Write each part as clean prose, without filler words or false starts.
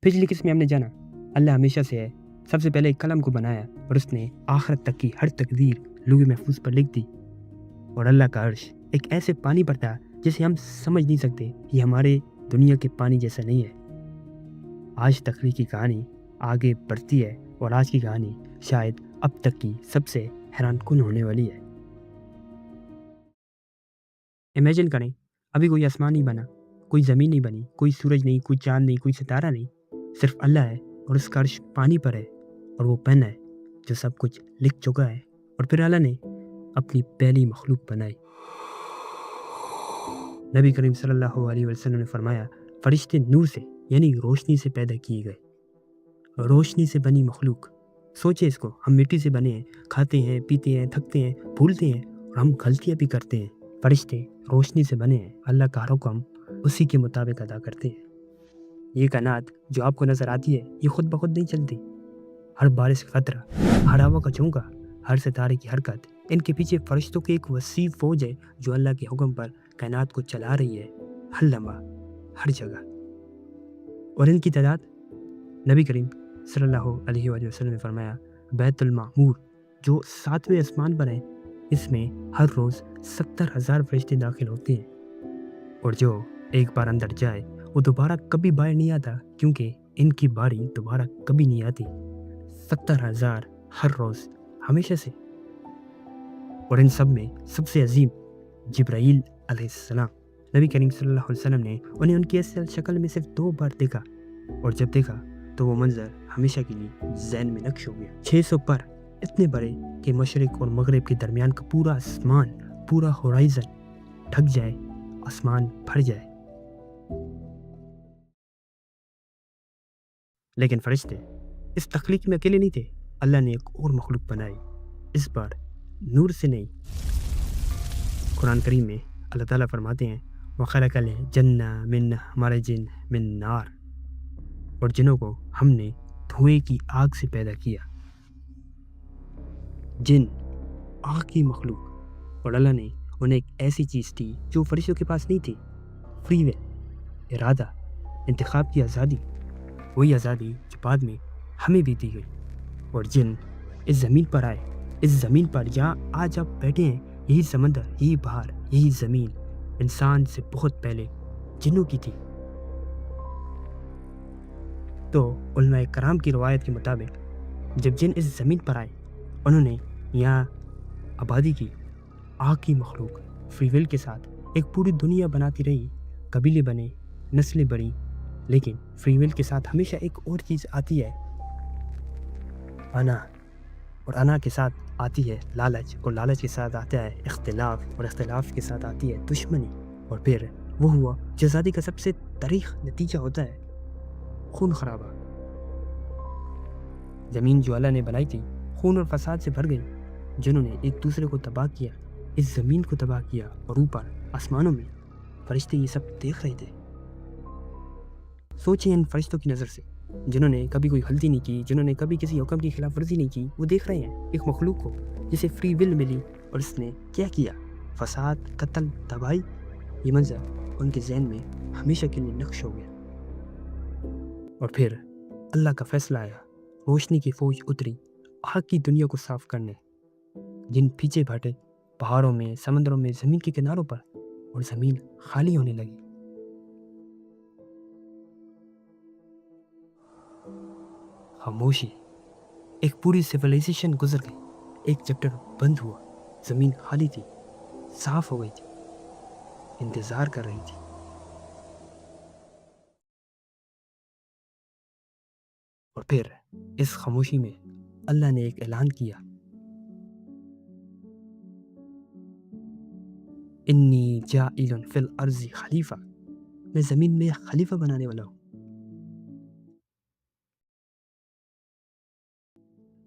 पिछली किस्त में हमने जाना अल्लाह हमेशा से है। सबसे पहले एक कलम को बनाया और उसने आखिरत तक की हर तकदीर लौह महफूज पर लिख दी। और अल्लाह का अर्श एक ऐसे पानी पर था जिसे हम समझ नहीं सकते। ये हमारे दुनिया के पानी जैसा नहीं है। आज तख्लीक की कहानी आगे बढ़ती है और आज की कहानी शायद अब तक की सबसे हैरानकुन होने वाली है। इमेजिन करें, अभी कोई आसमान नहीं बना, कोई ज़मीन नहीं बनी, कोई सूरज नहीं, कोई चाँद नहीं, कोई सितारा नहीं, सिर्फ अल्लाह है और उसका अर्श पानी पर है और वो पेन है जो सब कुछ लिख चुका है। और फिर अल्लाह ने अपनी पहली मखलूक बनाई। नबी करीम सल्लल्लाहु अलैहि वसल्लम ने फरमाया, फरिश्ते नूर से यानी रोशनी से पैदा किए गए। रोशनी से बनी मखलूक, सोचे इसको, हम मिट्टी से बने हैं, खाते हैं, पीते हैं, थकते हैं, भूलते हैं और हम गलतियाँ भी करते हैं। फरिश्ते रोशनी से बने हैं, अल्लाह का हुक्म उसी के मुताबिक अदा करते हैं। ये कायनात जो आपको नज़र आती है ये खुद ब खुद नहीं चलती। हर बारिश का कतरा, हर हवा का झोंका, हर सितारे की हरकत, इनके पीछे फरिश्तों की एक वसी फौज है जो अल्लाह के हुक्म पर कायनात को चला रही है, हर लम्हा, हर जगह। और इनकी तादाद, नबी करीम सल्लल्लाहु अलैहि वसल्लम ने फरमाया, बैतुल मामूर जो 7वें आसमान पर है, इसमें हर रोज़ 70,000 फरिश्ते दाखिल होते हैं। और जो एक बार अंदर जाए वो दोबारा कभी बाहर नहीं आता, क्योंकि इनकी बारी दोबारा कभी नहीं आती। 70,000 हर रोज़, हमेशा से। और इन सब में सबसे अजीम जिब्राईल अलैहिस्सलाम। नबी करीम सल्लल्लाहु अलैहि वसल्लम ने उन्हें उनकी असल शक्ल में सिर्फ 2 बार देखा, और जब देखा तो वो मंजर हमेशा के लिए ज़हन में नक्श हो गया। 600 पर इतने बड़े कि मशरिक और मगरिब के दरमियान का पूरा आसमान, पूरा होराइज़न ढक जाए, आसमान भर जाए। लेकिन फरिश्ते इस तख्लीक में अकेले नहीं थे। अल्लाह ने एक और मखलूक बनाई, इस बार नूर से नहीं। कुरान करीम में अल्लाह ताला फरमाते हैं, वखलकल जन्ना मिन मरजिन मिन नार, और जिनों को हमने धुएं की आग से पैदा किया। जिन, आग की मखलूक। और अल्लाह ने उन्हें एक ऐसी चीज़ दी जो फरिश्तों के पास नहीं थी, फ्री विल, इरादा, इंतखाब की आज़ादी। वही आज़ादी जो बाद में हमें भी दी गई। और जिन इस ज़मीन पर आए, इस ज़मीन पर जहाँ आज आप बैठे हैं, यही समंदर, यही बहार, यही ज़मीन इंसान से बहुत पहले जिन्नों की थी। तो उलमाए कराम की रवायत के मुताबिक जब जिन इस ज़मीन पर आए, उन्होंने यहाँ आबादी की, आग की मखलूक फ्री विल के साथ एक पूरी दुनिया बनाती रही। कबीले बने, नस्लें बढ़ी, लेकिन फ्री विल के साथ हमेशा एक और चीज़ आती है, अना। और अना के साथ आती है लालच, और लालच के साथ आता है इख्तिलाफ, और इख्तिलाफ के साथ आती है दुश्मनी। और फिर वो हुआ जो आज़ादी का सबसे तारीख नतीजा होता है, खून खराबा। ज़मीन जो अल्लाह ने बनाई थी खून और फसाद से भर गई। जिन्होंने एक दूसरे को तबाह किया, इस ज़मीन को तबाह किया, और ऊपर आसमानों में फरिश्ते ये सब देख रहे थे। सोचिए इन फरिश्तों की नज़र से, जिन्होंने कभी कोई गलती नहीं की, जिन्होंने कभी किसी हुक्म की खिलाफ वर्जी नहीं की, वो देख रहे हैं एक मखलूक को जिसे फ्री विल मिली और इसने क्या किया, फसाद, कत्ल, तबाही। ये मंजर उनके जहन में हमेशा के लिए नक्श हो गया। और फिर अल्लाह का फैसला आया, रोशनी की फौज उतरी आग की दुनिया को साफ करने। जिन पीछे भाटे पहाड़ों में, समंदरों में, ज़मीन के किनारों पर, और ज़मीन खाली होने लगी। खामोशी, एक पूरी सिविलाइजेशन गुजर गई, एक चैप्टर बंद हुआ। ज़मीन खाली थी, साफ हो गई थी, इंतज़ार कर रही थी। और फिर इस खामोशी में अल्लाह ने एक ऐलान किया, इन्नी जाइलुन फिल अर्ज़ि खलीफा, मैं ज़मीन में खलीफा बनाने वाला हूँ।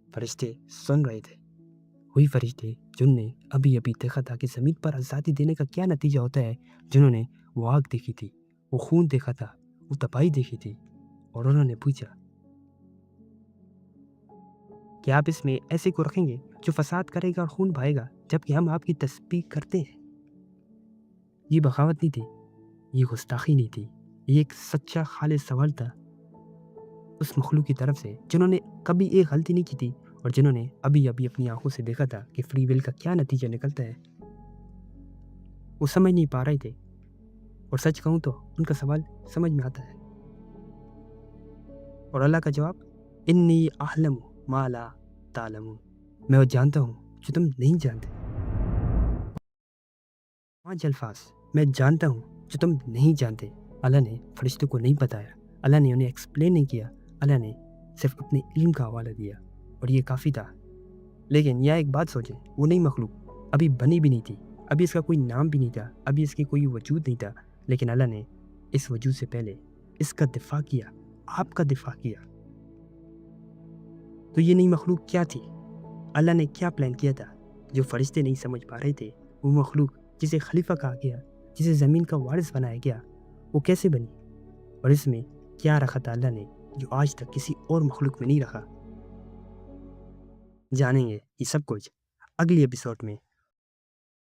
फरिश्ते सुन रहे थे, वही फरिश्ते जिनने अभी अभी देखा था कि ज़मीन पर आज़ादी देने का क्या नतीजा होता है, जिन्होंने वो आग देखी थी, वो खून देखा था, वो तबाही देखी थी। और उन्होंने पूछा, क्या आप इसमें ऐसे को रखेंगे जो फसाद करेगा और खून बहाएगा, जबकि हम आपकी तस्बीह करते हैं? ये बगावत नहीं थी, ये गुस्ताखी नहीं थी, ये एक सच्चा खालिस सवाल था। اس مخلوق کی طرف سے جنہوں نے کبھی ایک غلطی نہیں کی تھی اور جنہوں نے ابھی ابھی اپنی آنکھوں سے دیکھا تھا کہ فری ول کا کیا نتیجہ نکلتا ہے. وہ سمجھ نہیں پا رہے تھے، اور سچ کہوں تو ان کا سوال سمجھ میں آتا ہے. اور اللہ کا جواب، انی اعلم ما لا تعلمون، میں وہ جانتا ہوں جو تم نہیں جانتے. 5 الفاظ، میں جانتا ہوں جو تم نہیں جانتے. اللہ نے فرشتوں کو نہیں بتایا، اللہ نے انہیں ایکسپلین نہیں کیا، اللہ نے صرف اپنے علم کا حوالہ دیا اور یہ کافی تھا. لیکن یہ ایک بات سوچیں، وہ نئی مخلوق ابھی بنی بھی نہیں تھی، ابھی اس کا کوئی نام بھی نہیں تھا، ابھی اس کی کوئی وجود نہیں تھا، لیکن اللہ نے اس وجود سے پہلے اس کا دفاع کیا، آپ کا دفاع کیا. تو یہ نئی مخلوق کیا تھی؟ اللہ نے کیا پلان کیا تھا جو فرشتے نہیں سمجھ پا رہے تھے؟ وہ مخلوق جسے خلیفہ کہا گیا، جسے زمین کا وارث بنایا گیا، وہ کیسے بنی؟ اور اس میں کیا رکھا تھا اللہ نے جو آج تک کسی اور مخلوق میں نہیں رکھا؟ جانیں گے یہ سب کچھ اگلی ایپیسوڈ میں.